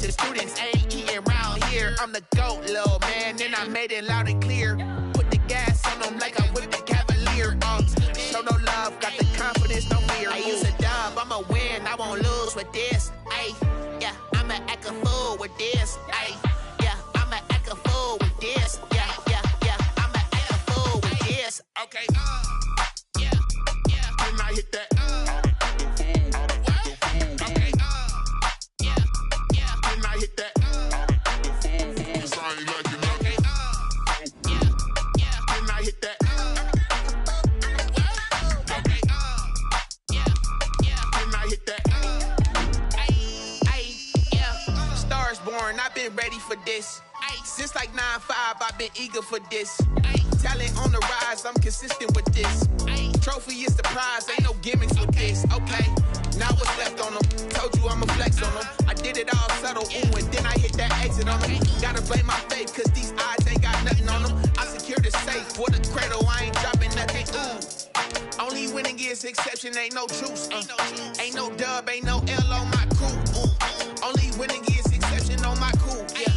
to students, ain't eating round here. I'm the GOAT, little man, and I made it loud and clear. Put the gas on them like I'm with the Cavalier. Show no love, got the confidence, no fear. I use a dub, I'ma win, I won't lose with this. Ay, yeah, I'ma act a fool with this. Ay, yeah, I'ma act a fool with this. Yeah, yeah, yeah, I'ma act a fool with this. Okay, yeah, yeah, when I hit that. I've been ready for this. Since like 9-5, I've been eager for this. Talent on the rise, I'm consistent with this. Trophy is the prize, ain't no gimmicks with this. Okay, now what's left on them? Told you I'ma flex on them. I did it all subtle, ooh, and then I hit that exit on them. Gotta blame my faith, cause these odds ain't got nothing on them. I secure the safe for the cradle, I ain't dropping nothing, ooh. Only winning is exception, ain't no truce. Ain't no dub, ain't no L on my crew. Only winning is exception on my cool. Yeah,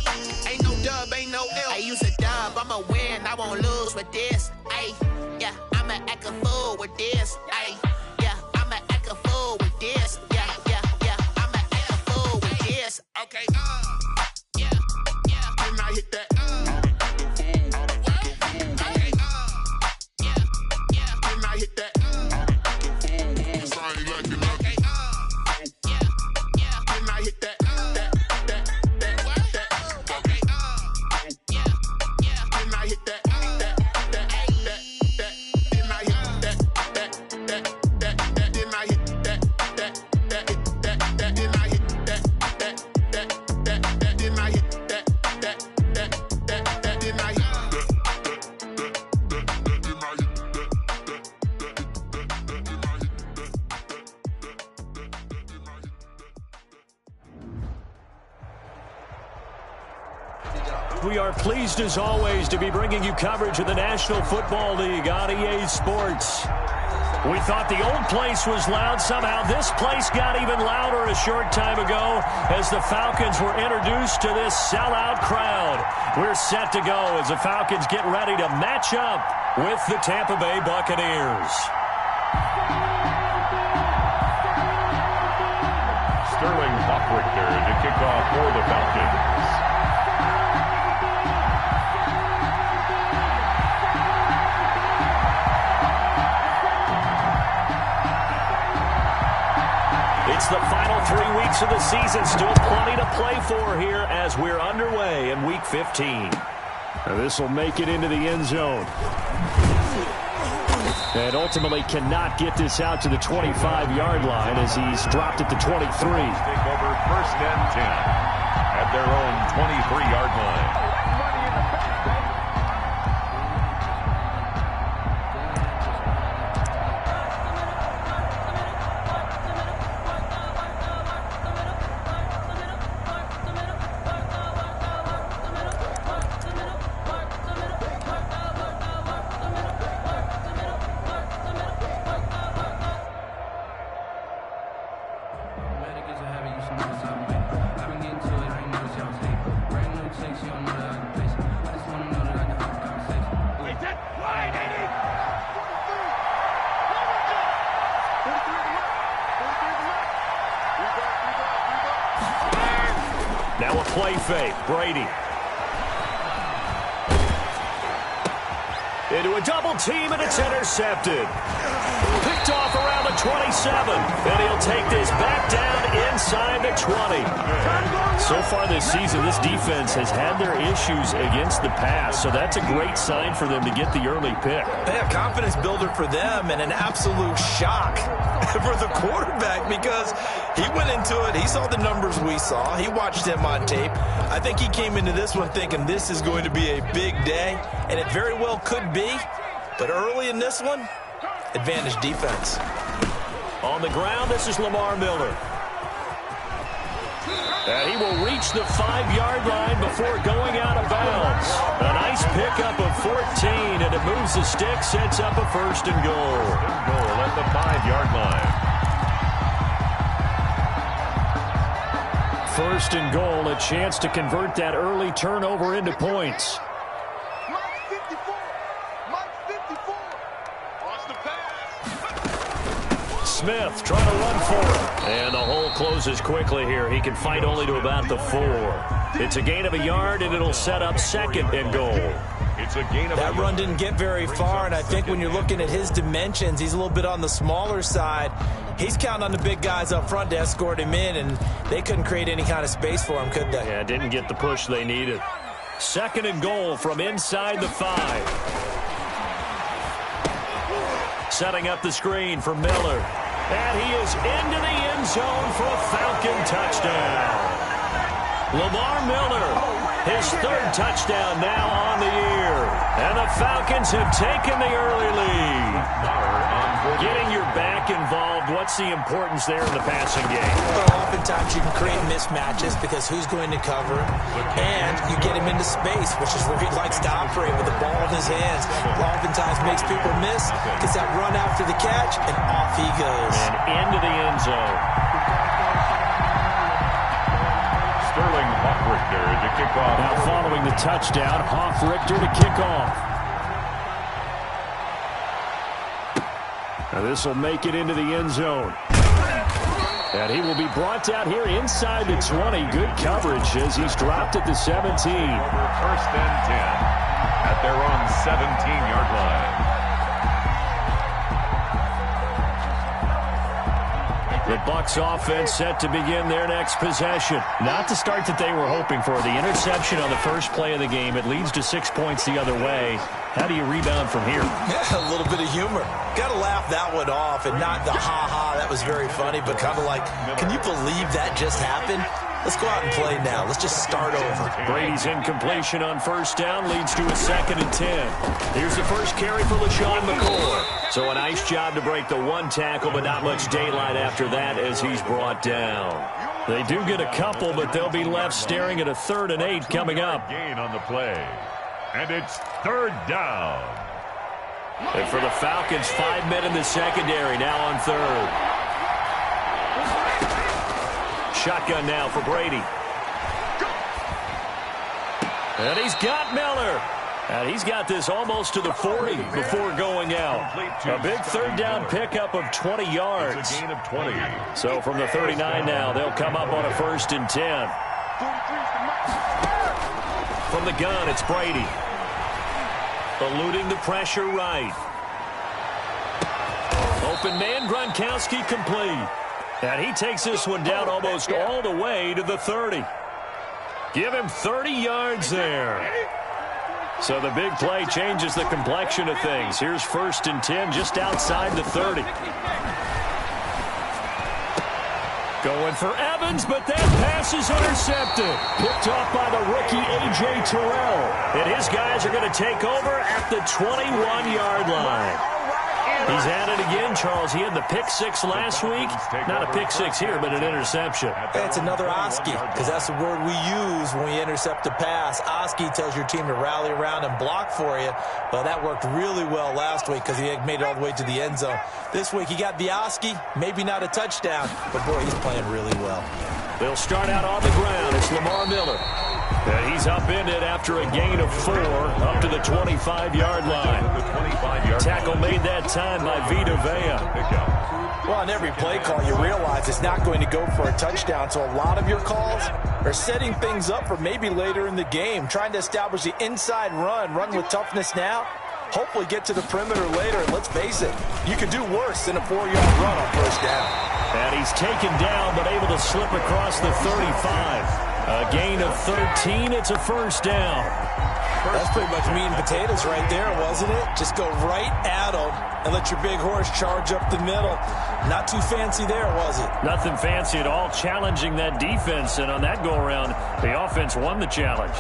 ain't no dub, ain't no L. I use a dub, I'ma win, I won't lose with this. Ay, yeah, I'ma act a fool with this. Ay, yeah, I'ma act a fool with this. Yeah, yeah, yeah, I'ma act a fool with this. Okay, yeah, yeah, when I hit that. Okay, yeah, yeah, when I hit that. We are pleased, as always, to be bringing you coverage of the National Football League on EA Sports. We thought the old place was loud. Somehow this place got even louder a short time ago as the Falcons were introduced to this sellout crowd. We're set to go as the Falcons get ready to match up with the Tampa Bay Buccaneers. Sterling Hoffrichter to kick off for the Falcons. It's the final 3 weeks of the season. Still plenty to play for here as we're underway in Week 15. This will make it into the end zone. And ultimately cannot get this out to the 25-yard line as he's dropped at the 23. Take over 1st and 10 at their own 23-yard line. Now a play fake. Brady. Into a double team, and it's intercepted. Picked off around the 27. And he'll take this back down inside the 20. So far this season, this defense has had their issues against the pass. So that's a great sign for them to get the early pick. A confidence builder for them and an absolute shock for the quarterback because he went into it. He saw the numbers we saw. He watched him on tape. I think he came into this one thinking this is going to be a big day, and it very well could be. But early in this one, advantage defense. On the ground, this is Lamar Miller. And he will reach the 5-yard line before going out of bounds. A nice pickup of 14, and it moves the stick, sets up a 1st and goal. Goal at the 5-yard line. First and goal, a chance to convert that early turnover into points. Smith trying to run for it. And the hole closes quickly here. He can fight only to about the 4. It's a gain of a yard, and it'll set up second and goal. It's a gain of that run didn't get very far, and I think when you're looking at his dimensions, he's a little bit on the smaller side. He's counting on the big guys up front to escort him in, and they couldn't create any kind of space for him, could they? Yeah, didn't get the push they needed. Second and goal from inside the 5. Setting up the screen for Miller. And he is into the end zone for a Falcon touchdown. Lamar Miller, his 3rd touchdown now on the year. And the Falcons have taken the early lead. Getting your back involved, what's the importance there in the passing game? Well, oftentimes you can create mismatches because who's going to cover him, and you get him into space, which is where he likes to operate with the ball in his hands. Oftentimes makes people miss, gets that run after the catch, and off he goes. And into the end zone. Sterling Hoff-Richter to kick off. Now following the touchdown, Hoff-Richter to kick off. Now this will make it into the end zone. And he will be brought out here inside the 20. Good coverage as he's dropped at the 17. First and 10 at their own 17-yard line. The Bucs offense set to begin their next possession. Not the start that they were hoping for. The interception on the first play of the game. It leads to 6 points the other way. How do you rebound from here? Yeah, a little bit of humor. Got to laugh that one off and not the ha-ha, that was very funny, but kind of like, can you believe that just happened? Let's go out and play now. Let's just start over. Brady's incompletion on first down leads to a 2nd and 10. Here's the first carry for LaShawn McCoy. So a nice job to break the 1 tackle, but not much daylight after that as he's brought down. They do get a couple, but they'll be left staring at a 3rd and 8 coming up. Gain on the play. And it's 3rd down. And for the Falcons, 5 men in the secondary, now on 3rd. Shotgun now for Brady. And he's got Miller. And he's got this almost to the 40 before going out. A big 3rd down pickup of 20 yards. It's a gain of 20. So from the 39 now, they'll come up on a 1st and 10. From the gun, it's Brady. Eluding the pressure right. Open man, Gronkowski complete. And he takes this one down almost all the way to the 30. Give him 30 yards there. So the big play changes the complexion of things. Here's 1st and 10 just outside the 30. Going for Evans, but that pass is intercepted. Picked off by the rookie A.J. Terrell. And his guys are going to take over at the 21-yard line. He's at it again, Charles. He had the pick 6 last week. Not a pick 6 here, but an interception. It's another Oski, because that's the word we use when we intercept a pass. Oski tells your team to rally around and block for you. Well, that worked really well last week because he made it all the way to the end zone. This week he got the Oski, maybe not a touchdown, but boy, he's playing really well. They'll start out on the ground. It's Lamar Miller. And he's upended after a gain of 4 up to the 25-yard line. Tackle made that time by Vita Vea. Well, on every play call, you realize it's not going to go for a touchdown, so a lot of your calls are setting things up for maybe later in the game, trying to establish the inside run with toughness now, hopefully get to the perimeter later, and let's face it, you could do worse than a 4-yard run on first down. And he's taken down, but able to slip across the 35. A gain of 13, it's a 1st down. That's pretty much meat and potatoes right there, wasn't it? Just go right at them and let your big horse charge up the middle. Not too fancy there, was it? Nothing fancy at all, challenging that defense, and on that go-around, the offense won the challenge.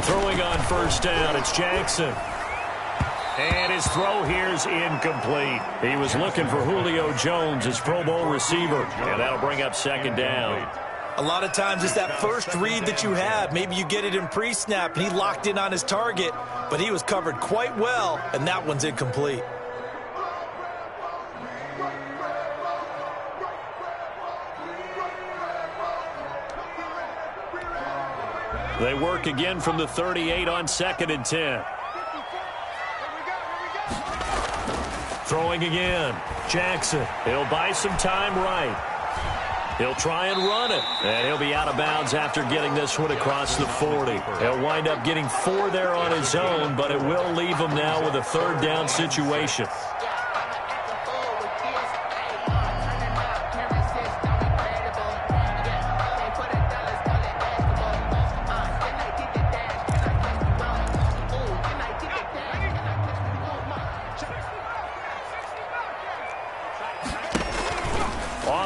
Throwing on first down, it's Jackson. And his throw here is incomplete. He was looking for Julio Jones, his Pro Bowl receiver. And that'll bring up 2nd down. A lot of times it's that first read that you have. Maybe you get it in pre-snap, and he locked in on his target, but he was covered quite well, and that one's incomplete. They work again from the 38 on 2nd and 10. Throwing again. Jackson. He'll buy some time right. He'll try and run it. And he'll be out of bounds after getting this one across the 40. He'll wind up getting 4 there on his own, but it will leave him now with a 3rd down situation.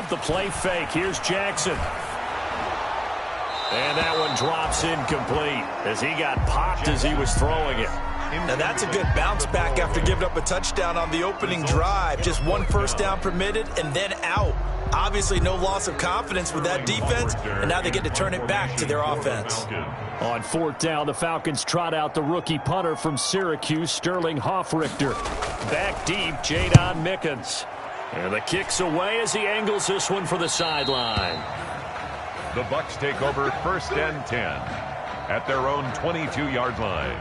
The play fake. Here's Jackson. And that one drops incomplete as he got popped as he was throwing it. Now that's a good bounce back after giving up a touchdown on the opening drive. Just 1 first down permitted and then out. Obviously no loss of confidence with that defense, and now they get to turn it back to their offense. On 4th down, the Falcons trot out the rookie punter from Syracuse, Sterling Hoffrichter. Back deep, Jadon Mickens. And the kick's away as he angles this one for the sideline. The Bucs take over 1st and 10 at their own 22-yard line.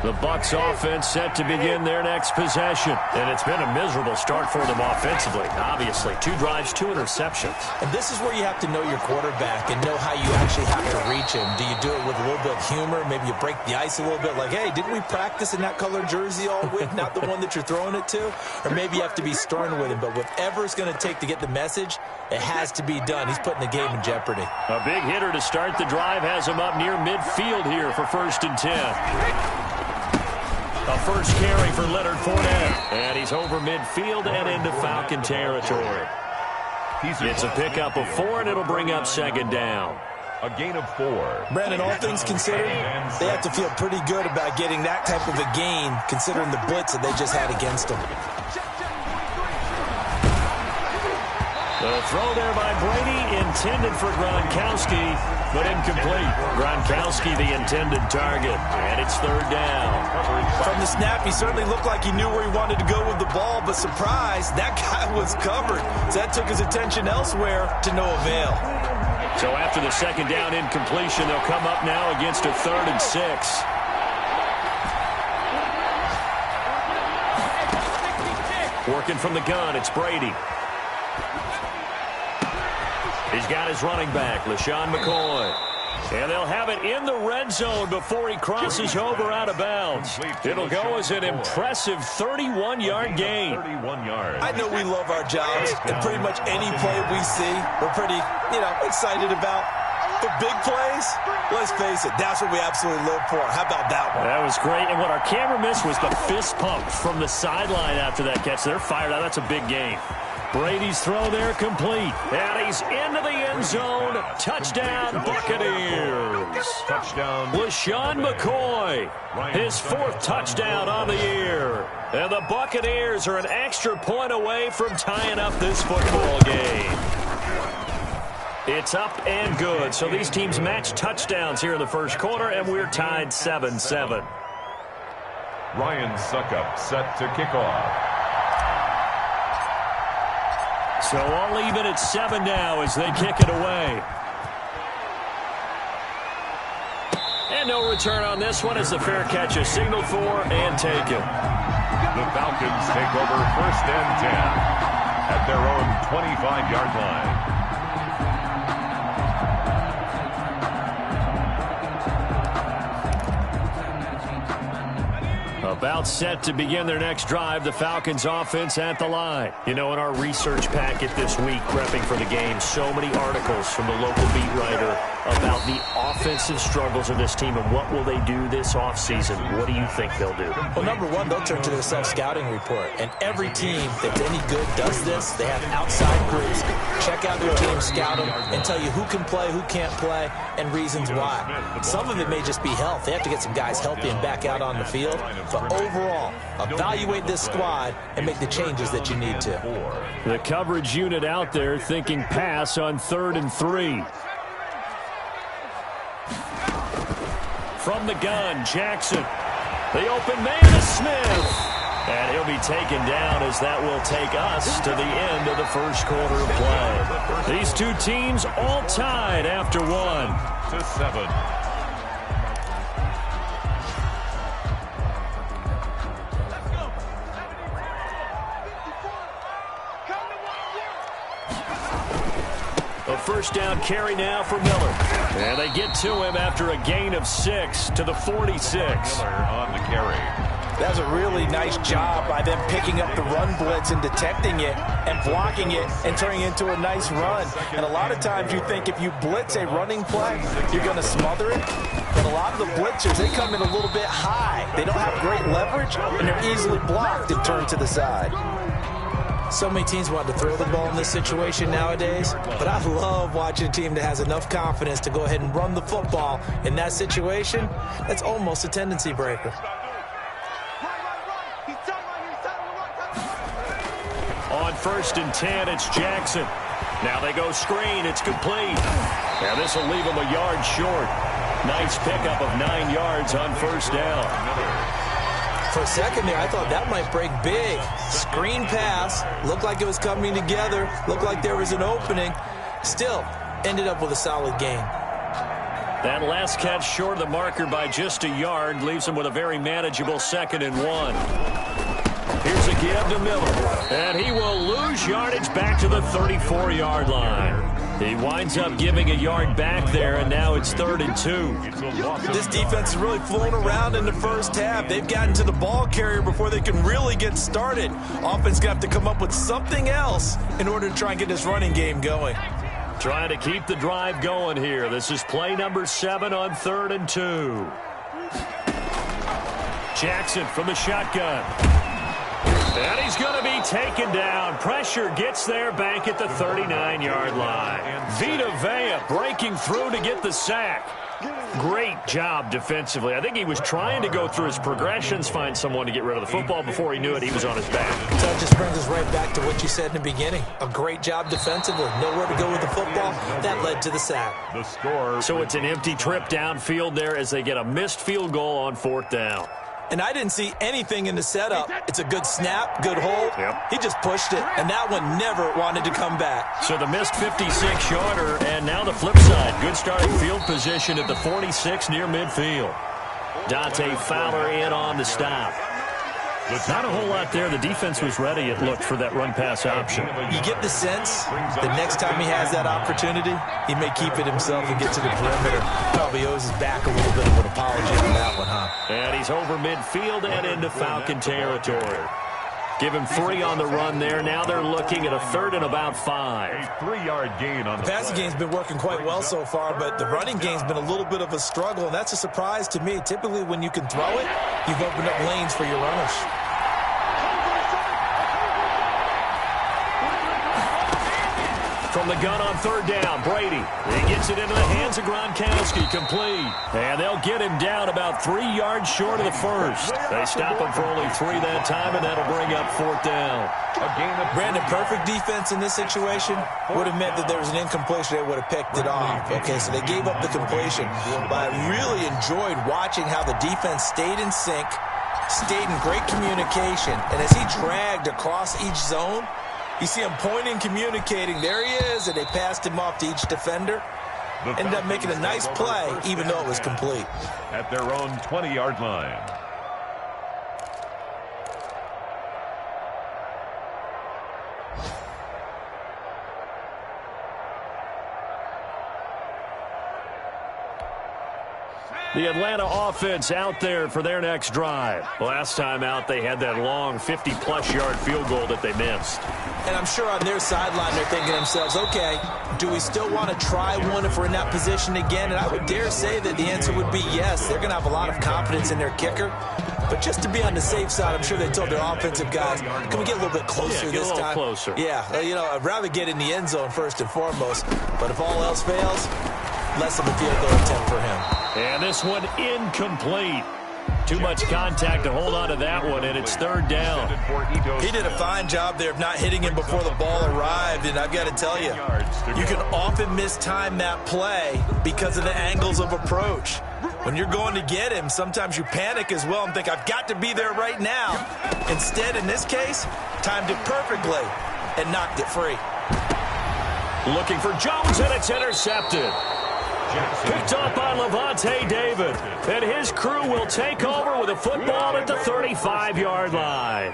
The Bucs offense set to begin their next possession. And it's been a miserable start for them offensively, obviously. 2 drives, 2 interceptions. And this is where you have to know your quarterback and know how you actually have to reach him. Do you do it with a little bit of humor? Maybe you break the ice a little bit like, hey, didn't we practice in that color jersey all week, not the one that you're throwing it to? Or maybe you have to be stern with him. But whatever it's going to take to get the message, it has to be done. He's putting the game in jeopardy. A big hitter to start the drive has him up near midfield here for 1st and 10. A first carry for Leonard Fournette. And he's over midfield and into Falcon territory. It's a pickup of 4, and it'll bring up 2nd down. A gain of 4. Brandon, all things considered, they have to feel pretty good about getting that type of a gain, considering the blitz that they just had against them. The throw there by Brady, intended for Gronkowski, but incomplete. Gronkowski, the intended target, and it's 3rd down. From the snap, he certainly looked like he knew where he wanted to go with the ball, but surprise, that guy was covered. So that took his attention elsewhere to no avail. So after the 2nd down incompletion, they'll come up now against a 3rd and 6. Working from the gun, it's Brady. He's got his running back, LaShawn McCoy. And they'll have it in the red zone before he crosses over out of bounds. It'll go as an impressive 31-yard gain. 31 yards. I know we love our jobs, and pretty much any play we see, we're pretty, excited about. But big plays, let's face it, that's what we absolutely live for. How about that one? That was great. And what our camera missed was the fist pump from the sideline after that catch. They're fired out. That's a big gain. Brady's throw there complete. And he's into the end zone. Touchdown, Buccaneers. Touchdown. LaShawn McCoy, his 4th touchdown on the year. And the Buccaneers are an extra point away from tying up this football game. It's up and good. So these teams match touchdowns here in the 1st quarter, and we're tied 7-7. Ryan Suckup set to kick off. So all even at 7 now as they kick it away. And no return on this one as the fair catch is signaled for and taken. The Falcons take over 1st and 10 at their own 25-yard line. About set to begin their next drive, the Falcons offense at the line. In our research packet this week, prepping for the game, so many articles from the local beat writer about the offensive struggles of this team and what will they do this offseason. What do you think they'll do? Well, number one, they'll turn to their self-scouting report. And every team that's any good does this. They have outside groups. Check out their team, scout them, and tell you who can play, who can't play, and reasons why. Some of it may just be health. They have to get some guys healthy and back out on the field. But overall, evaluate this squad and make the changes that you need to. The coverage unit out there thinking pass on 3rd and 3. From the gun, Jackson. The open man is Smith. And he'll be taken down as that will take us to the end of the first quarter of play. These two teams all tied after 1. 7. A first down carry now for Miller. And they get to him after a gain of 6 to the 46. Miller on the carry. That's a really nice job by them picking up the run blitz and detecting it and blocking it and turning it into a nice run. And a lot of times you think if you blitz a running play, you're going to smother it. But a lot of the blitzers, they come in a little bit high. They don't have great leverage, and they're easily blocked and turned to the side. So many teams want to throw the ball in this situation nowadays, but I love watching a team that has enough confidence to go ahead and run the football in that situation. That's almost a tendency breaker. On 1st and 10, it's Jackson. Now they go screen. It's complete. Now this will leave them a yard short. Nice pickup of 9 yards on 1st down. For a second there, I thought that might break big. Screen pass. Looked like it was coming together. Looked like there was an opening. Still, ended up with a solid gain. That last catch short of the marker by just a yard leaves him with a very manageable 2nd and 1. Here's a give to Miller. And he will lose yardage back to the 34-yard line. He winds up giving a yard back there, and now it's 3rd and 2. This defense is really flown around in the first half. They've gotten to the ball carrier before they can really get started. Offense got to come up with something else in order to try and get this running game going. Trying to keep the drive going here. This is play number 7 on 3rd and 2. Jackson from the shotgun. And he's going to be taken down. Pressure gets there back at the 39-yard line. Vita Vea breaking through to get the sack. Great job defensively. I think he was trying to go through his progressions, find someone to get rid of the football. Before he knew it, he was on his back. So it just brings us right back to what you said in the beginning. A great job defensively. Nowhere to go with the football. That led to the sack. The score. So it's an empty trip downfield there as they get a missed field goal on 4th down. And I didn't see anything in the setup. It's a good snap, good hold. Yep. He just pushed it, and that one never wanted to come back. So the missed 56-yarder, and now the flip side. Good starting field position at the 46 near midfield. Dante Fowler in on the stop. Not a whole lot there. The defense was ready, it looked, for that run-pass option. You get the sense the next time he has that opportunity, he may keep it himself and get to the perimeter. Probably owes his back a little bit of an apology on that one, huh? And he's over midfield and into Falcon territory. Give him 3 on the run there. Now they're looking at a 3rd and about 5. A 3-yard gain on the passing game's been working quite well so far, but the running game's been a little bit of a struggle, and that's a surprise to me. Typically, when you can throw it, you've opened up lanes for your runners. From the gun on 3rd down, Brady. He gets it into the hands of Gronkowski, complete. And they'll get him down about 3 yards short of the first. They stop him for only 3 that time, and that'll bring up 4th down. Brandon, perfect defense in this situation would have meant that there was an incompletion. They would have picked it off. Okay, so they gave up the completion. But I really enjoyed watching how the defense stayed in sync, stayed in great communication, and as he dragged across each zone, you see him pointing, communicating. There he is, and they passed him off to each defender. Ended up making a nice play, even though it was complete. At their own 20-yard line. The Atlanta offense out there for their next drive. Last time out, they had that long 50-plus yard field goal that they missed. And I'm sure on their sideline they're thinking to themselves, okay, do we still want to try one if we're in that position again? And I would dare say that the answer would be yes. They're going to have a lot of confidence in their kicker. But just to be on the safe side, I'm sure they told their offensive guys, can we get a little bit closer this time? Closer. Yeah, I'd rather get in the end zone first and foremost. But if all else fails, less of a field goal attempt for him. And this one incomplete. Too much contact to hold on to that one, and it's third down. He did a fine job there of not hitting him before the ball arrived, and I've got to tell you, you can often mistime that play because of the angles of approach. When you're going to get him, sometimes you panic as well and think, I've got to be there right now. Instead, in this case, timed it perfectly and knocked it free. Looking for Jones, and it's intercepted. Picked up by Levante David. And his crew will take over with a football at the 35-yard line.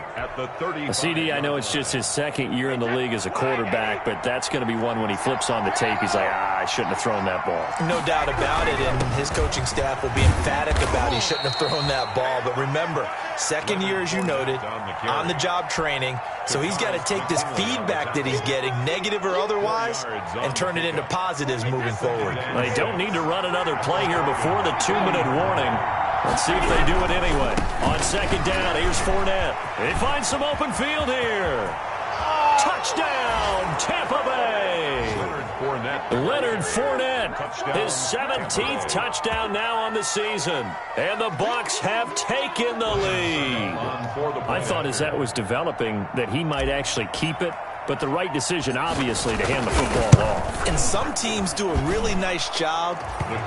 CD, I know it's just his second year in the league as a quarterback, but that's going to be one when he flips on the tape. He's like, I shouldn't have thrown that ball. No doubt about it, and his coaching staff will be emphatic about he shouldn't have thrown that ball. But remember, second year, as you noted, on-the-job training, so he's got to take this feedback that he's getting, negative or otherwise, and turn it into positives moving forward. They don't need to run another play here before the 2-minute warning. Let's see if they do it anyway. On second down, here's Fournette. They find some open field here. Touchdown, Tampa Bay. Leonard Fournette, his 17th touchdown now on the season. And the Bucs have taken the lead. I thought as that was developing that he might actually keep it. But the right decision, obviously, to hand the football off. And some teams do a really nice job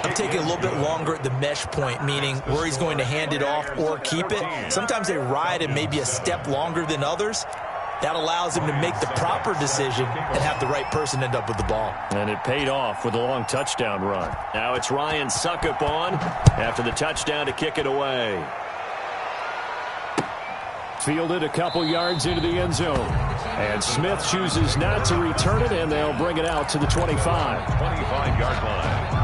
of taking a little bit longer at the mesh point, meaning where he's going to hand it off or keep it. Sometimes they ride it maybe a step longer than others. That allows him to make the proper decision and have the right person end up with the ball. And it paid off with a long touchdown run. Now it's Ryan Suckup on after the touchdown to kick it away. Fielded a couple yards into the end zone. And Smith chooses not to return it, and they'll bring it out to the 25. 25-yard line.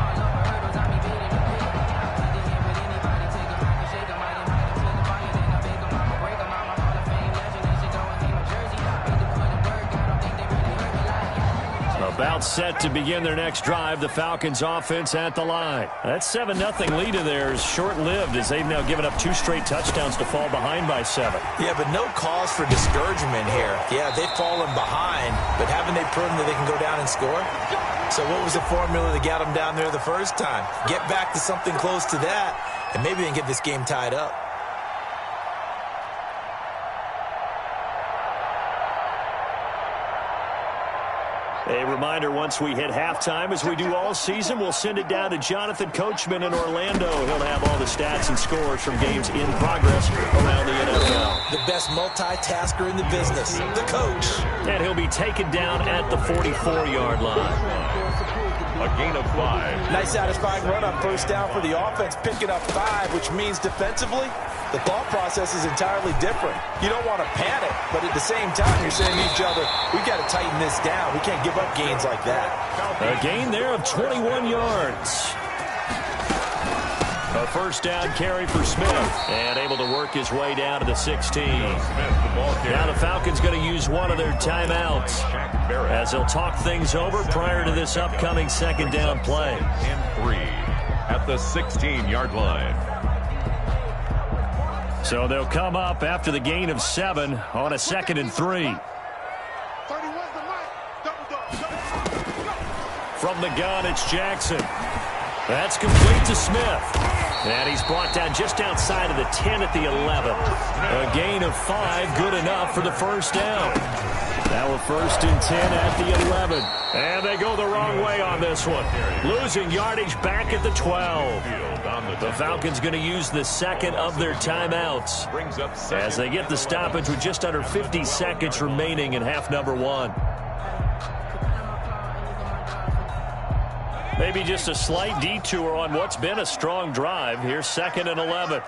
About set to begin their next drive, the Falcons offense at the line. That 7-0 lead of theirs short-lived as they've now given up 2 straight touchdowns to fall behind by 7. Yeah, but no cause for discouragement here. Yeah, they've fallen behind, but haven't they proven that they can go down and score? So what was the formula that got them down there the first time? Get back to something close to that, and maybe they can get this game tied up. A reminder, once we hit halftime, as we do all season, we'll send it down to Jonathan Coachman in Orlando. He'll have all the stats and scores from games in progress around the NFL. The best multitasker in the business, the coach. And he'll be taken down at the 44-yard line. A gain of 5. Nice satisfying run on first down for the offense, picking up 5, which means defensively, the thought process is entirely different. You don't want to panic, but at the same time, you're saying to each other, we've got to tighten this down. We can't give up gains like that. A gain there of 21 yards. A first down carry for Smith, and able to work his way down to the 16. Now the Falcons going to use one of their timeouts as they'll talk things over prior to this upcoming second down play. And 3 at the 16-yard line. So they'll come up after the gain of 7 on a 2nd and 3. From the gun, it's Jackson. That's complete to Smith. And he's brought down just outside of the 10 at the 11. A gain of 5, good enough for the first down. Now we're 1st and 10 at the 11. And they go the wrong way on this one. Losing yardage back at the 12. The Falcons going to use the second of their timeouts as they get the stoppage with just under 50 seconds remaining in half number 1. Maybe just a slight detour on what's been a strong drive. Here's 2nd and 11.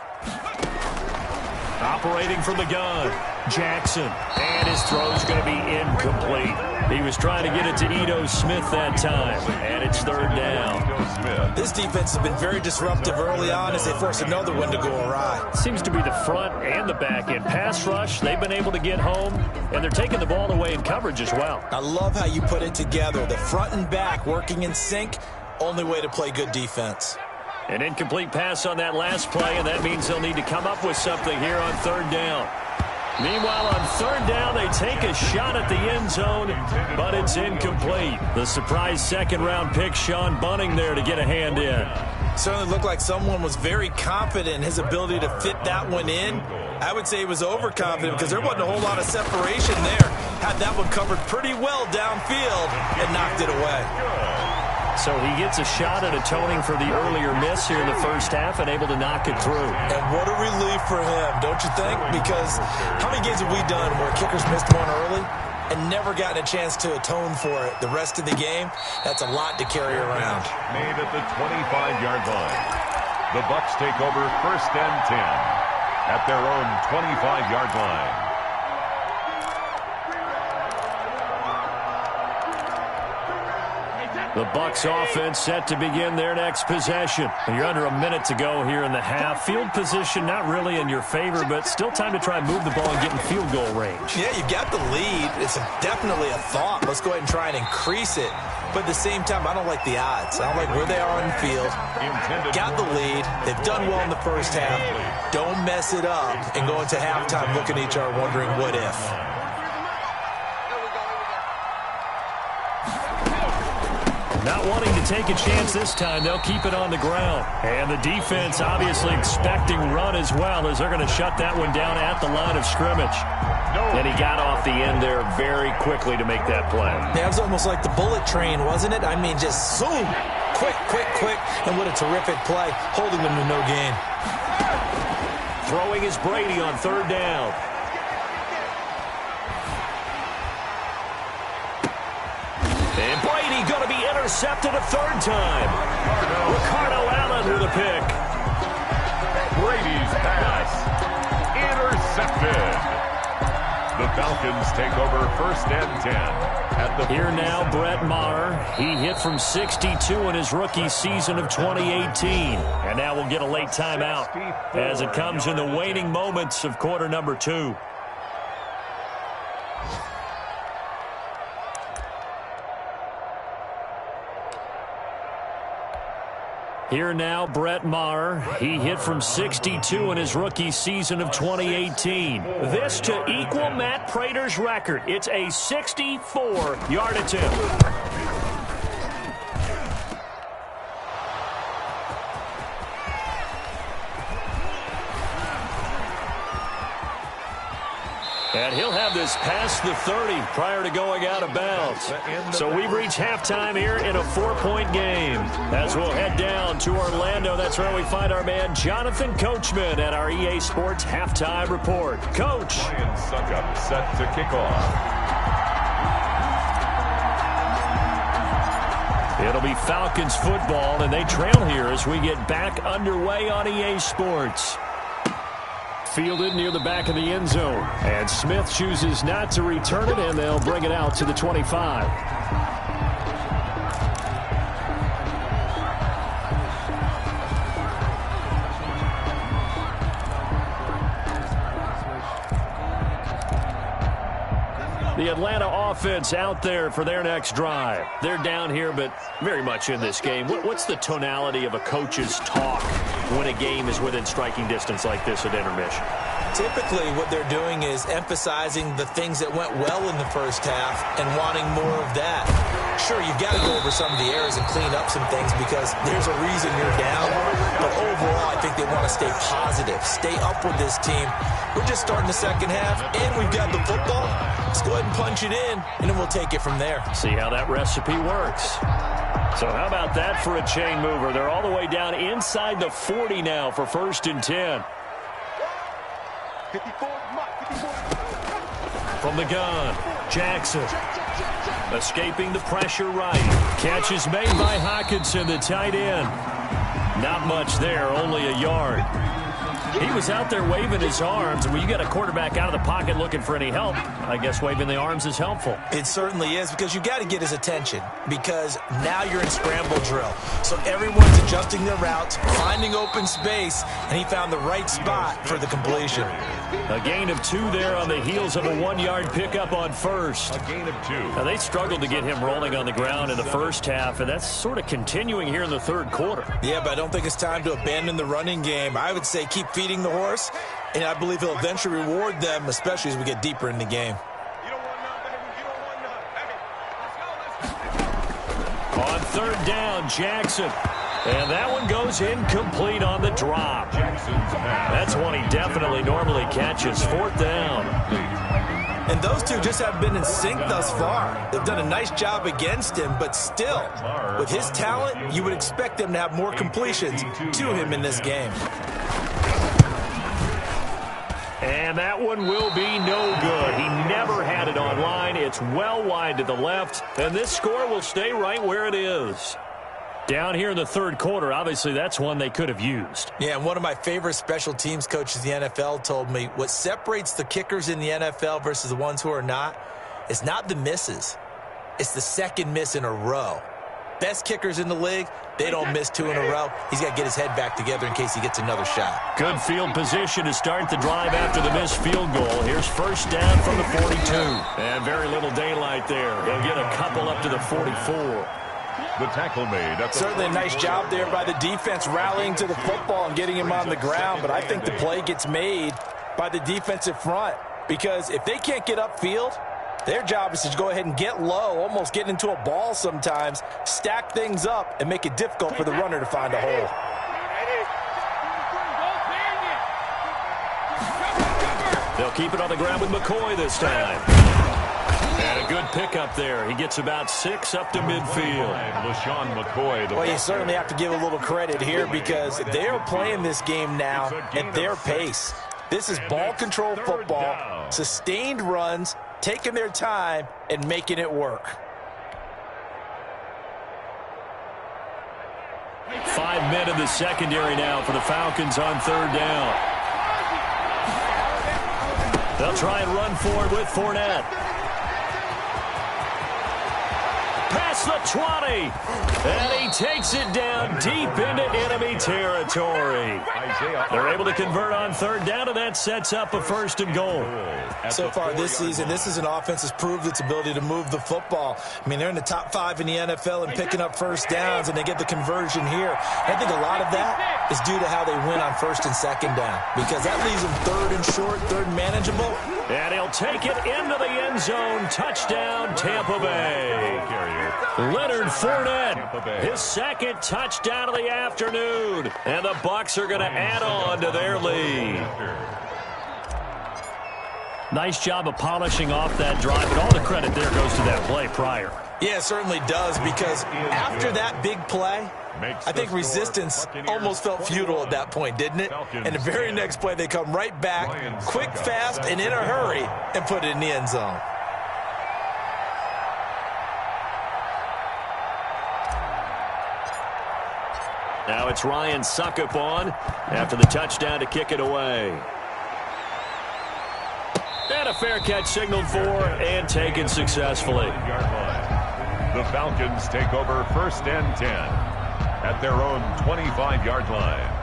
Operating from the gun, Jackson. And his throw's going to be incomplete. He was trying to get it to Ito Smith that time. And it's third down. This defense has been very disruptive early on as they force another one to go awry. Seems to be the front and the back end. Pass rush, they've been able to get home, and they're taking the ball away in coverage as well. I love how you put it together. The front and back working in sync, only way to play good defense. An incomplete pass on that last play, and that means they'll need to come up with something here on third down. Meanwhile, on third down, they take a shot at the end zone, but it's incomplete. The surprise second-round pick, Sean Bunting, there to get a hand in. Certainly looked like someone was very confident in his ability to fit that one in. I would say he was overconfident because there wasn't a whole lot of separation there. Had that one covered pretty well downfield and knocked it away. So he gets a shot at atoning for the earlier miss here in the first half and able to knock it through. And what a relief for him, don't you think? Because how many games have we done where kickers missed one early and never gotten a chance to atone for it the rest of the game? That's a lot to carry around. Made at the 25-yard line. The Bucs take over first and 10 at their own 25-yard line. The Bucs offense set to begin their next possession. You're under a minute to go here in the half. Field position not really in your favor, but still time to try and move the ball and get in field goal range. Yeah, you've got the lead. It's definitely a thought. Let's go ahead and try and increase it. But at the same time, I don't like the odds. I don't like where they are on the field. Got the lead. They've done well in the first half. Don't mess it up and go into halftime looking at each other wondering what if. Not wanting to take a chance this time, they'll keep it on the ground. And the defense obviously expecting run as well as they're going to shut that one down at the line of scrimmage. And he got off the end there very quickly to make that play. Yeah, it was almost like the bullet train, wasn't it? I mean, just zoom, quick, quick, quick, and what a terrific play, holding them to no gain. Throwing is Brady on third down. And Brady going to be intercepted a third time. Ricardo Allen with a pick. Brady's pass intercepted. The Falcons take over first and 10 at the here now, Brett Maher. He hit from 62 in his rookie season of 2018. And now we'll get a late timeout as it comes in the waning moments of quarter number 2. Here now, Brett Maher. He hit from 62 in his rookie season of 2018. This to equal Matt Prater's record. It's a 64-yard attempt. And he'll have this past the 30 prior to going out of bounds. So we've reached halftime here in a 4-point game. As we'll head down to Orlando, that's where we find our man Jonathan Coachman at our EA Sports Halftime Report. Coach. Ryan Suckup set to kick off. It'll be Falcons football, and they trail here as we get back underway on EA Sports. Fielded near the back of the end zone. And Smith chooses not to return it, and they'll bring it out to the 25. The Atlanta offense out there for their next drive. They're down here, but very much in this game. What's the tonality of a coach's talk when a game is within striking distance like this at intermission? Typically, what they're doing is emphasizing the things that went well in the first half and wanting more of that. Sure, you've got to go over some of the errors and clean up some things because there's a reason you're down. But overall, I think they want to stay positive, stay up with this team. We're just starting the second half, and we've got the football. Let's go ahead and punch it in, and then we'll take it from there. See how that recipe works. So how about that for a chain mover? They're all the way down inside the 40 now for first and 10. From the gun, Jackson. Escaping the pressure right. Catch is made by Hockenson, the tight end. Not much there, only a yard. He was out there waving his arms, and when you get a quarterback out of the pocket looking for any help, I guess waving the arms is helpful. It certainly is, because you got to get his attention, because now you're in scramble drill. So everyone's adjusting their routes, finding open space, and he found the right spot for the completion. A gain of 2 there on the heels of a 1-yard pickup on first. A gain of 2. Now, they struggled to get him rolling on the ground in the first half, and that's sort of continuing here in the third quarter. Yeah, but I don't think it's time to abandon the running game. I would say keep feeding the horse, and I believe he'll eventually reward them, especially as we get deeper in the game. On third down, Jackson. And that one goes incomplete on the drop. That's one he definitely normally catches. 4th down. And those two just have been in sync thus far. They've done a nice job against him, but still, with his talent, you would expect them to have more completions to him in this game. And that one will be no good. He never had it on line. It's well wide to the left, and this score will stay right where it is. Down here in the third quarter, obviously that's one they could have used. Yeah, and one of my favorite special teams coaches in the NFL told me what separates the kickers in the NFL versus the ones who are not is not the misses. It's the second miss in a row. Best kickers in the league, they don't miss 2 in a row. He's got to get his head back together in case he gets another shot. Good field position to start the drive after the missed field goal. Here's first down from the 42. And very little daylight there. They'll get a couple up to the 44. The tackle made. Certainly a nice job there by the defense rallying to the football and getting him on the ground, but I think the play gets made by the defensive front, because if they can't get upfield, their job is to go ahead and get low, almost get into a ball sometimes, stack things up, and make it difficult for the runner to find a hole. They'll keep it on the ground with McCoy this time. And a good pickup there. He gets about 6 up to midfield. LaShawn McCoy. Well, you certainly have to give a little credit here, because they are playing this game now at their pace. This is ball control football, sustained runs, taking their time and making it work. 5 men in the secondary now for the Falcons on third down. They'll try and run forward with Fournette. Past the 20. And he takes it down deep into enemy territory. They're able to convert on third down, and that sets up a 1st and goal. So far this season, this is an offense that's proved its ability to move the football. I mean, they're in the top 5 in the NFL and picking up first downs, and they get the conversion here. I think a lot of that is due to how they win on 1st and 2nd down, because that leaves them 3rd and short, 3rd and manageable. And he'll take it into the end zone. Touchdown, Tampa Bay. Leonard Fournette, his 2nd touchdown of the afternoon. And the Bucs are going to add on to their lead. Nice job of polishing off that drive, but all the credit there goes to that play prior. Yeah, it certainly does, because after that big play, I think resistance almost felt futile at that point, didn't it? And the very next play, they come right back, quick, fast, and in a hurry, and put it in the end zone. Now it's Ryan Suckup on after the touchdown to kick it away. And a fair catch signaled for and taken successfully. The Falcons take over 1st and 10 at their own 25-yard line.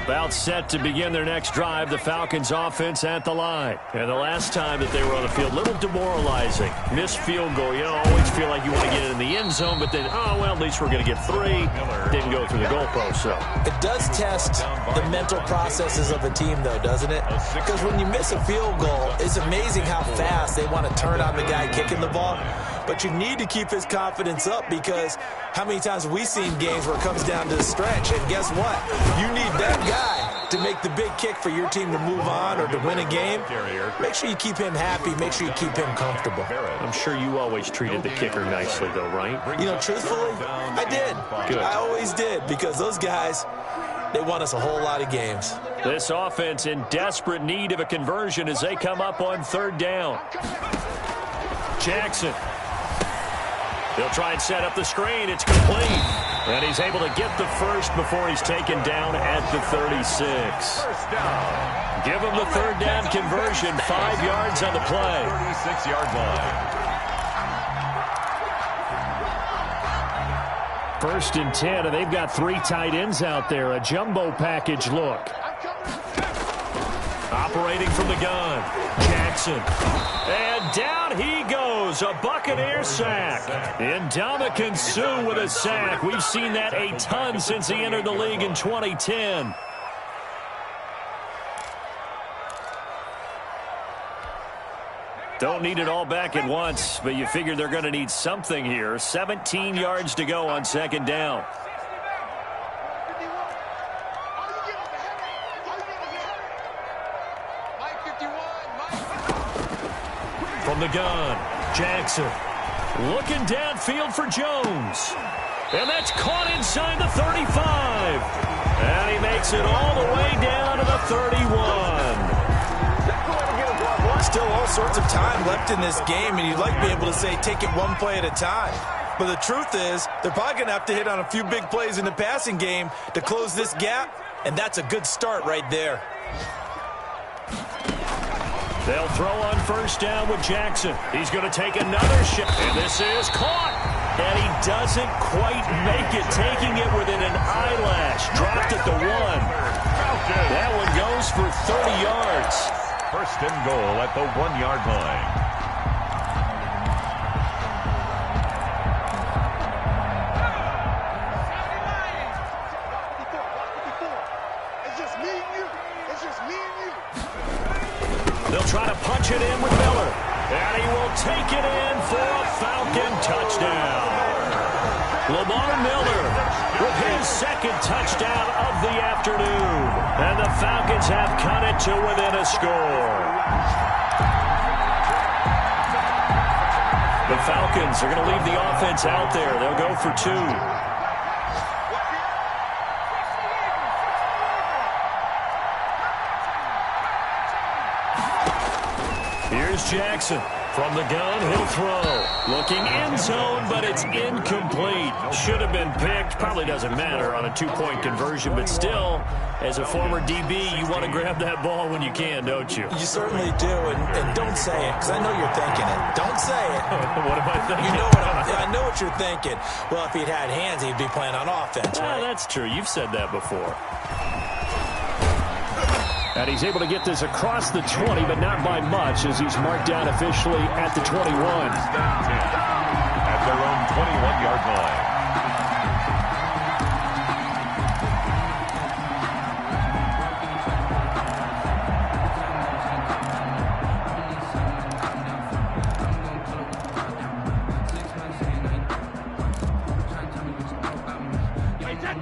About set to begin their next drive, the Falcons offense at the line. And the last time that they were on the field, a little demoralizing. Missed field goal. You know, always feel like you want to get it in the end zone, but then, oh, well, at least we're going to get 3. Didn't go through the goalpost, so. It does test the mental processes of a team, though, doesn't it? Because when you miss a field goal, it's amazing how fast they want to turn on the guy kicking the ball. But you need to keep his confidence up, because how many times have we seen games where it comes down to the stretch, and guess what? You need that guy to make the big kick for your team to move on or to win a game. Make sure you keep him happy. Make sure you keep him comfortable. I'm sure you always treated the kicker nicely, though, right? You know, truthfully, I did. Good. I always did, because those guys, they won us a whole lot of games. This offense in desperate need of a conversion as they come up on third down. Jackson. He'll try and set up the screen. It's complete. And he's able to get the first before he's taken down at the 36. Give him the third down conversion. 5 yards on the play. 36-yard line. First and 10, and they've got 3 tight ends out there. A jumbo package look. Operating from the gun. Jackson. And down he goes. A Buccaneer sack. Ndamukong Suh with a sack. We've seen that a ton since he entered the league in 2010. Don't need it all back at once, but you figure they're going to need something here. 17 yards to go on second down. From the gun, Jackson looking downfield for Jones. And that's caught inside the 35. And he makes it all the way down to the 31. Still all sorts of time left in this game, and you'd like to be able to say take it one play at a time. But the truth is, they're probably going to have to hit on a few big plays in the passing game to close this gap, and that's a good start right there. They'll throw on first down with Jackson. He's going to take another shot, and this is caught. And he doesn't quite make it, taking it within an eyelash. Dropped at the 1. That one goes for 30 yards. First and goal at the 1-yard line. It's just me and you. It's just me and you. They'll try to punch it in with Miller. And he will take it in for a Falcon touchdown. Lamar Miller with his second touchdown of the afternoon. And the Falcons have cut it to within a score. The Falcons are going to leave the offense out there. They'll go for 2. Here's Jackson. From the gun, he'll throw. Looking end zone, but it's incomplete. Should have been picked. Probably doesn't matter on a 2-point conversion, but still, as a former DB, you want to grab that ball when you can, don't you? You certainly do, and don't say it, because I know you're thinking it. Don't say it. What am I thinking? You know I know what you're thinking. Well, if he'd had hands, he'd be playing on offense, right? That's true. You've said that before. And he's able to get this across the 20, but not by much, as he's marked down officially at the 21. At their own 21-yard line.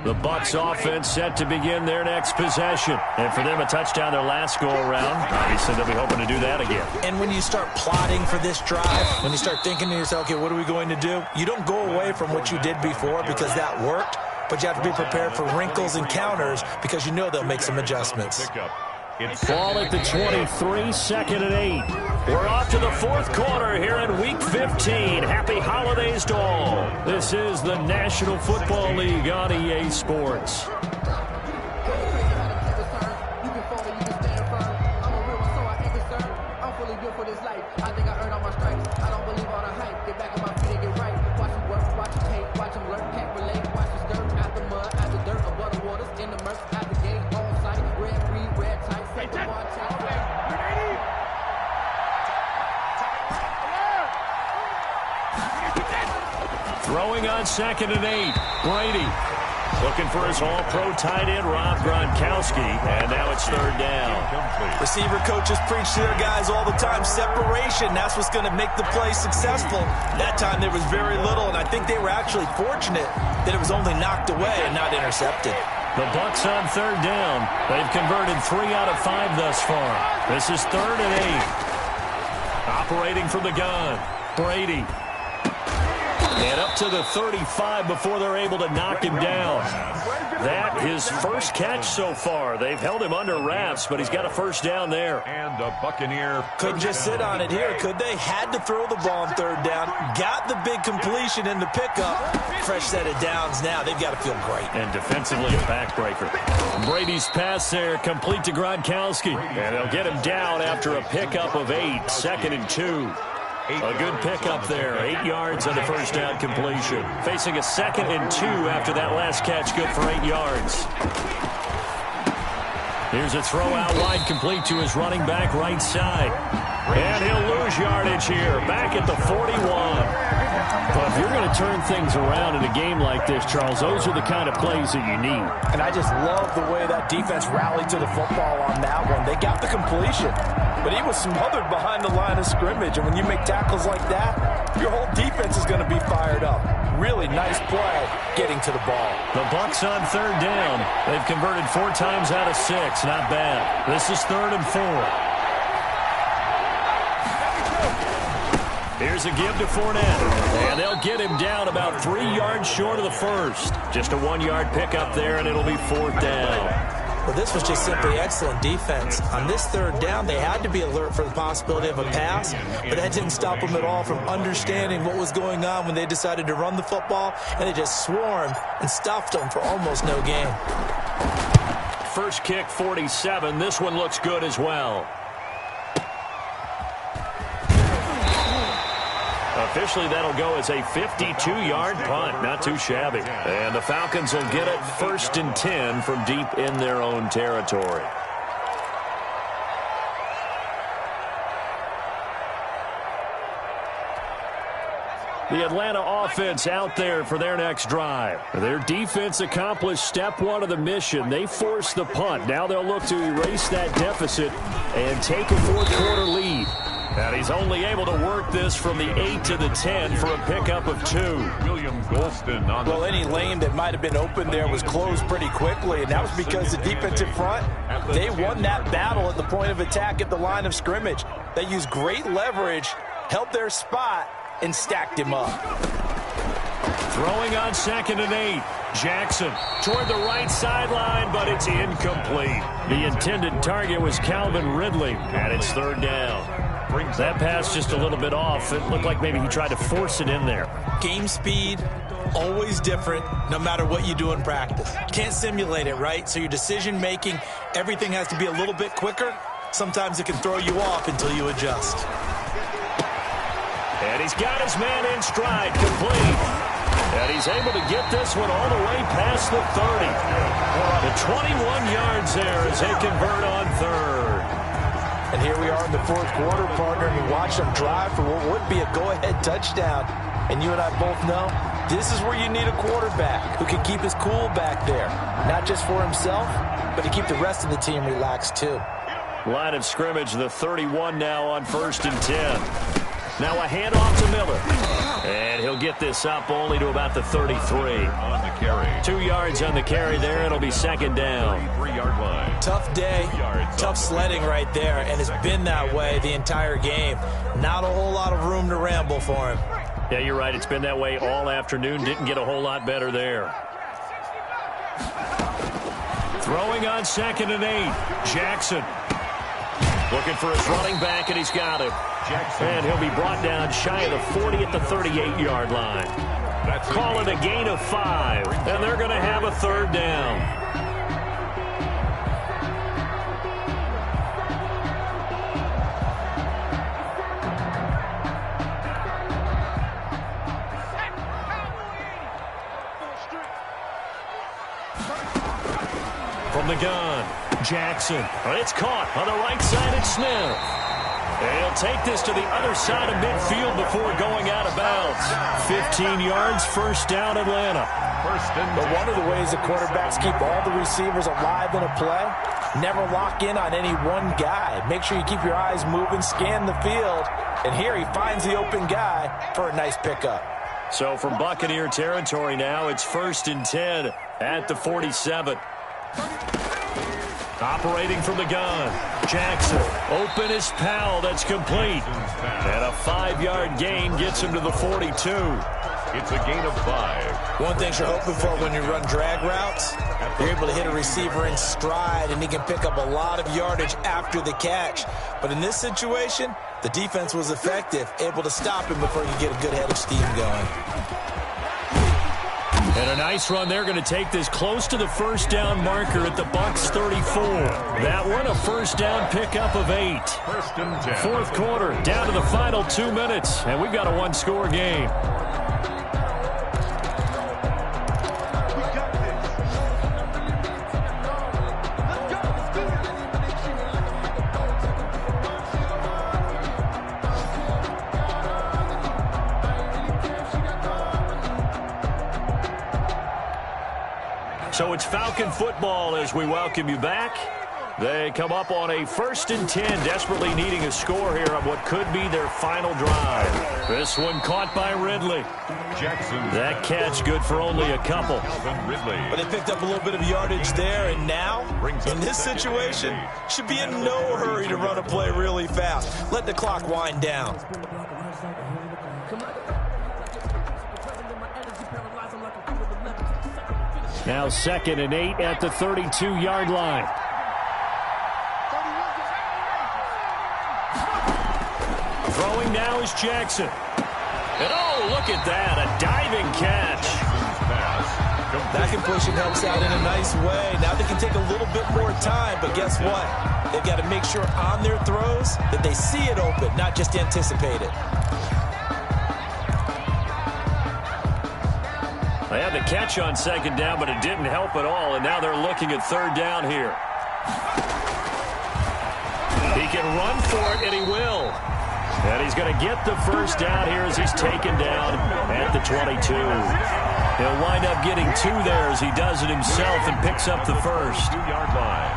The Bucs offense set to begin their next possession. And for them, a touchdown their last go-around. Obviously, they'll be hoping to do that again. And when you start plotting for this drive, when you start thinking to yourself, okay, what are we going to do? You don't go away from what you did before because that worked, but you have to be prepared for wrinkles and counters because you know they'll make some adjustments. Ball at the 23, second and 8. We're off to the fourth quarter here in Week 15. Happy holidays to all. This is the National Football League on EA Sports. Throwing on second and 8. Brady looking for his all-pro tight end, Rob Gronkowski. And now it's third down. Receiver coaches preach to their guys all the time. Separation, that's what's going to make the play successful. That time there was very little, and I think they were actually fortunate that it was only knocked away and not intercepted. The Bucs on third down. They've converted 3 out of 5 thus far. This is third and 8. Operating from the gun. Brady. And up to the 35 before they're able to knock him down. That his first catch so far. They've held him under wraps, but he's got a first down there. And a Buccaneer. Couldn't just sit on it here, could they? Had to throw the ball on third down. Got the big completion in the pickup. Fresh set of downs now. They've got to feel great. And defensively, a backbreaker. Brady's pass there, complete to Gronkowski. And they'll get him down after a pickup of 8, 2nd and 2. A good pickup there, 8 yards on the first down completion. Facing a 2nd and 2 after that last catch, good for 8 yards. Here's a throw out wide, complete to his running back right side. And he'll lose yardage here, back at the 41. But if you're going to turn things around in a game like this, Charles, those are the kind of plays that you need. And I just love the way that defense rallied to the football on that one. They got the completion, but he was smothered behind the line of scrimmage. And when you make tackles like that, your whole defense is going to be fired up. Really nice play getting to the ball. The Bucs on third down. They've converted 4 times out of 6. Not bad. This is 3rd and 4. Here's a give to Fournette, and they'll get him down about 3 yards short of the first. Just a 1-yard pickup there, and it'll be 4th down. Well, this was just simply excellent defense. On this third down, they had to be alert for the possibility of a pass, but that didn't stop them at all from understanding what was going on when they decided to run the football, and they just swarmed and stuffed them for almost no gain. First kick, 47. This one looks good as well. Officially, that'll go as a 52-yard punt. Not too shabby. And the Falcons will get it 1st and 10 from deep in their own territory. The Atlanta offense out there for their next drive. Their defense accomplished step 1 of the mission. They forced the punt. Now they'll look to erase that deficit and take a 4th-quarter lead. And he's only able to work this from the 8 to the 10 for a pickup of 2. William Golston on well, any lane that might have been open there was closed pretty quickly, and that was because the defensive front, they won that battle at the point of attack at the line of scrimmage. They used great leverage, held their spot, and stacked him up. Throwing on 2nd and 8. Jackson toward the right sideline, but it's incomplete. The intended target was Calvin Ridley, and it's 3rd down. That pass just a little bit off. It looked like maybe he tried to force it in there. Game speed, always different, no matter what you do in practice. Can't simulate it, right? So your decision-making, everything has to be a little bit quicker. Sometimes it can throw you off until you adjust. And he's got his man in stride, complete. And he's able to get this one all the way past the 30. The 21 yards there as they convert on 3rd. And here we are in the 4th quarter, partner, and we watch them drive for what would be a go-ahead touchdown. And you and I both know this is where you need a quarterback who can keep his cool back there. Not just for himself, but to keep the rest of the team relaxed too. Line of scrimmage, the 31 now on 1st and 10. Now a handoff to Miller. And he'll get this up only to about the 33. On the carry. 2 yards on the carry there. It'll be 2nd down. 3-yard line. Tough day, tough sledding right there, and it's been that way the entire game. Not a whole lot of room to ramble for him. Yeah, you're right. It's been that way all afternoon. Didn't get a whole lot better there. Throwing on 2nd and 8. Jackson. Looking for his running back, and he's got him. And he'll be brought down shy of the 40 at the 38-yard line. Call it a gain of 5, and they're going to have a 3rd down. From the gun, Jackson. It's caught on the right side at Smith. And he'll take this to the other side of midfield before going out of bounds. 15 yards, 1st down, Atlanta. But one of the ways the quarterbacks keep all the receivers alive in a play, never lock in on any one guy. Make sure you keep your eyes moving, scan the field. And here he finds the open guy for a nice pickup. So from Buccaneer territory now, it's 1st and 10 at the 47. Operating from the gun, Jackson. Open is Powell. That's complete. And a 5-yard gain gets him to the 42. It's a gain of 5. One thing you're hoping for when you run drag routes, you're able to hit a receiver in stride, and he can pick up a lot of yardage after the catch. But in this situation, the defense was effective, able to stop him before he could get a good head of steam going. And a nice run. They're going to take this close to the first down marker at the Bucs 34. That one, a first down pickup of 8. First and 10. Fourth quarter, down to the final 2 minutes, and we've got a one-score game. So it's Falcon football as we welcome you back. They come up on a 1st and 10, desperately needing a score here on what could be their final drive. This one caught by Ridley. Jackson. That catch good for only a couple. But they picked up a little bit of yardage there, and now, in this situation, should be in no hurry to run a play really fast. Let the clock wind down. Now 2nd and 8 at the 32-yard line. Throwing now is Jackson. And oh, look at that, a diving catch. That completion helps out in a nice way. Now they can take a little bit more time, but guess what? They've got to make sure on their throws that they see it open, not just anticipate it. They had the catch on 2nd down, but it didn't help at all, and now they're looking at 3rd down here. He can run for it, and he will. And he's going to get the first down here as he's taken down at the 22. He'll wind up getting 2 there as he does it himself and picks up the first. 2-yard line.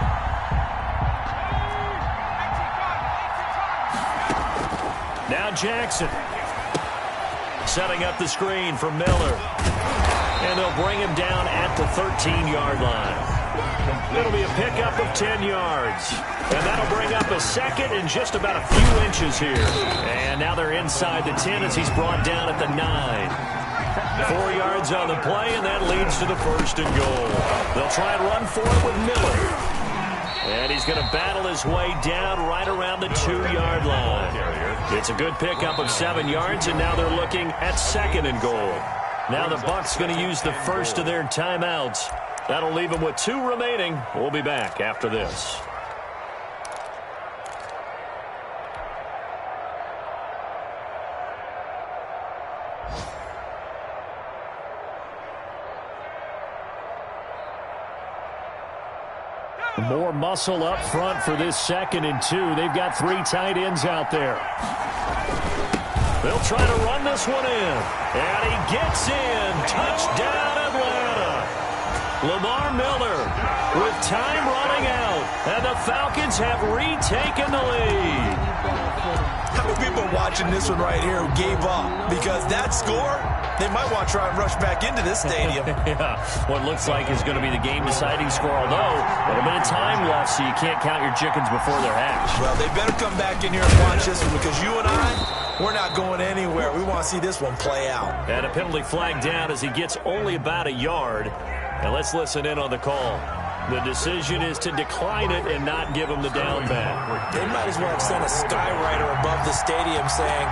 Now Jackson. Setting up the screen for Miller. And they'll bring him down at the 13-yard line. It'll be a pickup of 10 yards. And that'll bring up a 2nd and just about a few inches here. And now they're inside the 10 as he's brought down at the 9. 4 yards on the play, and that leads to the 1st and goal. They'll try and run for it with Miller. And he's going to battle his way down right around the 2-yard line. It's a good pickup of 7 yards, and now they're looking at 2nd and goal. Now the Bucs going to use the first of their timeouts. That'll leave them with 2 remaining. We'll be back after this. More muscle up front for this 2nd and 2. They've got 3 tight ends out there. They'll try to run this one in. And he gets in. Touchdown, Atlanta. Lamar Miller with time running out. And the Falcons have retaken the lead. How many people are watching this one right here who gave up? Because that score, they might want to try and rush back into this stadium. Yeah, what looks like is going to be the game-deciding score, although a little bit of time left, so you can't count your chickens before they're hatched. Well, they better come back in here and watch this one, because you and I, we're not going anywhere. We want to see this one play out. And a penalty flag down as he gets only about a yard. And let's listen in on the call. The decision is to decline it and not give him the down back. They might as well have sent a skywriter above the stadium saying,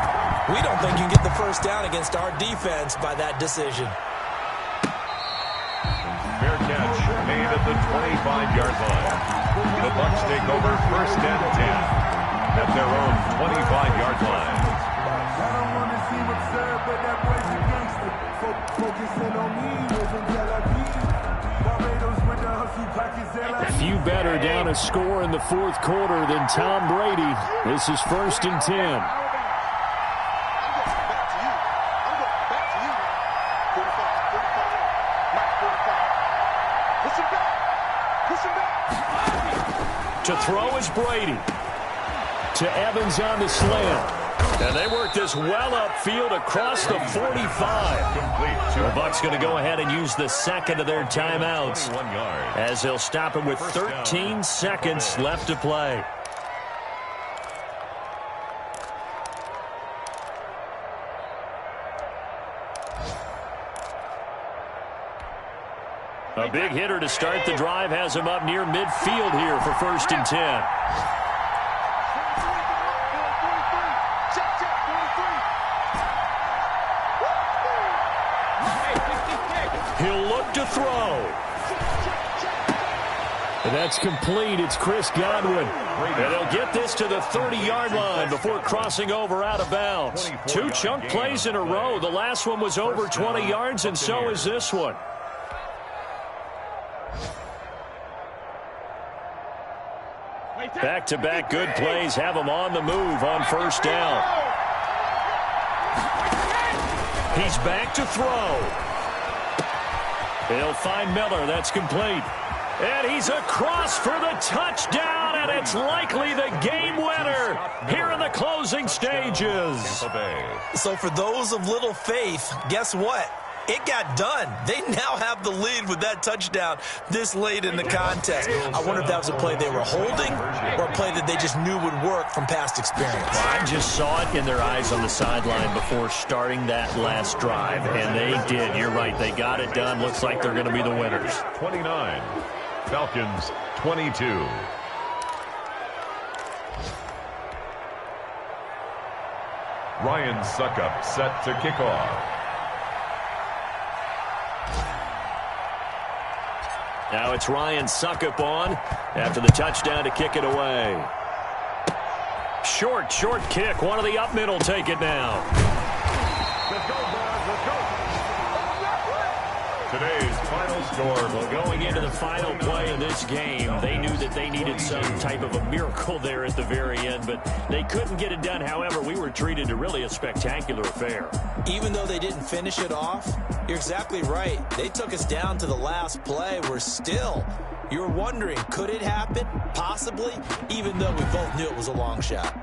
we don't think you can get the first down against our defense by that decision. Fair catch made at the 25-yard line. The Bucs take over 1st and 10 at their own 25-yard line. I don't want to see what's said, but that boy's a gangster. Focusing on me, wasn't Tel Aviv. Barbados with the hustle pockets. A few better down a score in the 4th quarter than Tom Brady. This is 1st and 10. To throw is Brady. To Evans on the slant. And they work this well upfield across the 45. The Bucs going to go ahead and use the 2nd of their timeouts as they'll stop him with 13 seconds left to play. A big hitter to start the drive has him up near midfield here for 1st and 10. He'll look to throw. And that's complete. It's Chris Godwin. And they'll get this to the 30-yard line before crossing over out of bounds. 2 chunk plays in a row. The last one was over 20 yards, and so is this one. Back-to-back good plays have him on the move on 1st down. He's back to throw. He'll find Miller. That's complete. And he's across for the touchdown, and it's likely the game winner here in the closing stages. So for those of little faith, guess what? It got done. They now have the lead with that touchdown this late in the contest. I wonder if that was a play they were holding or a play that they just knew would work from past experience. Well, I just saw it in their eyes on the sideline before starting that last drive, and they did. You're right. They got it done. Looks like they're going to be the winners. 29. Falcons 22. Ryan Suckup set to kick off. Now it's Ryan Suckup on after the touchdown to kick it away. Short kick. One of the up middle take it now. Let's go, boys. Let's go. Today's final score. Well, going into the final play of this game, they knew that they needed some type of a miracle there at the very end, but they couldn't get it done. However, we were treated to really a spectacular affair. Even though they didn't finish it off, you're exactly right. They took us down to the last play. You're wondering, could it happen? Possibly, even though we both knew it was a long shot.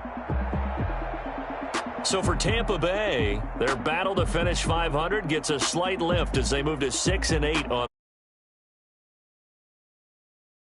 So for Tampa Bay, their battle to finish 500 gets a slight lift as they move to 6-8 on